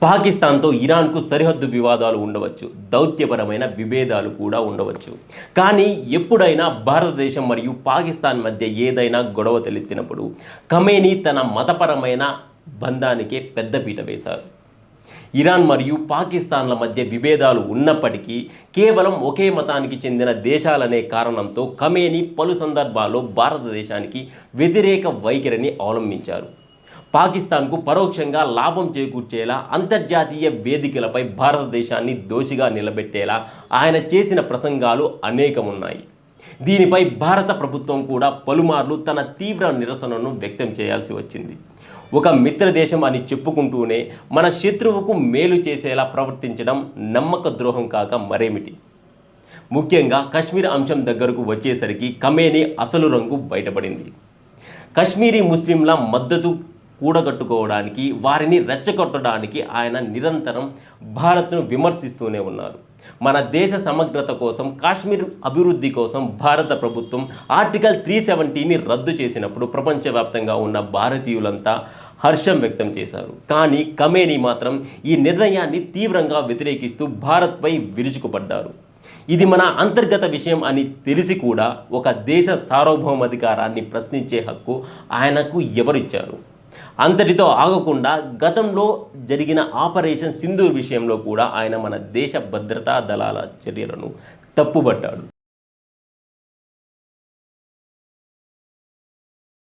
పాకిస్తాన్తో ఇరాన్కు సరిహద్దు వివాదాలు ఉండవచ్చు, దౌత్యపరమైన విభేదాలు కూడా ఉండవచ్చు. కానీ ఎప్పుడైనా భారతదేశం మరియు పాకిస్తాన్ మధ్య ఏదైనా గొడవ తలెత్తినప్పుడు ఖమేనీ తన మతపరమైన బంధానికే పెద్దపీట వేశారు. ఇరాన్ మరియు పాకిస్తాన్ల మధ్య విభేదాలు ఉన్నప్పటికీ కేవలం ఒకే మతానికి చెందిన దేశాలనే కారణంతో ఖమేనీ పలు సందర్భాల్లో భారతదేశానికి వ్యతిరేక వైఖరిని అవలంబించారు. పాకిస్తాన్కు పరోక్షంగా లాభం చేకూర్చేలా అంతర్జాతీయ వేదికలపై భారతదేశాన్ని దోషిగా నిలబెట్టేలా ఆయన చేసిన ప్రసంగాలు అనేకమున్నాయి. దీనిపై భారత ప్రభుత్వం కూడా పలుమార్లు తన తీవ్ర నిరసనను వ్యక్తం చేయాల్సి వచ్చింది. ఒక మిత్రదేశం అని చెప్పుకుంటూనే మన శత్రువుకు మేలు చేసేలా ప్రవర్తించడం నమ్మక ద్రోహం కాక మరేమిటి? ముఖ్యంగా కశ్మీర్ అంశం దగ్గరకు వచ్చేసరికి ఖమేనీ అసలు రంగు బయటపడింది. కశ్మీరీ ముస్లింల మద్దతు కూడగట్టుకోవడానికి, వారిని రెచ్చగొట్టడానికి ఆయన నిరంతరం భారత్ను విమర్శిస్తూనే ఉన్నారు. మన దేశ సమగ్రత కోసం, కాశ్మీర్ అభివృద్ధి కోసం భారత ప్రభుత్వం ఆర్టికల్ 370ని రద్దు చేసినప్పుడు ప్రపంచవ్యాప్తంగా ఉన్న భారతీయులంతా హర్షం వ్యక్తం చేశారు. కానీ ఖమేనీ మాత్రం ఈ నిర్ణయాన్ని తీవ్రంగా వ్యతిరేకిస్తూ భారత్పై విరుచుకుపడ్డారు. ఇది మన అంతర్గత విషయం అని తెలిసి కూడా ఒక దేశ సార్వభౌమాధికారాన్ని ప్రశ్నించే హక్కు ఆయనకు ఎవరిచ్చారు? అంతటితో ఆగకుండా గతంలో జరిగిన ఆపరేషన్ సింధూర్ విషయంలో కూడా ఆయన మన దేశ భద్రతా దళాల చర్యలను తప్పుబట్టాడు.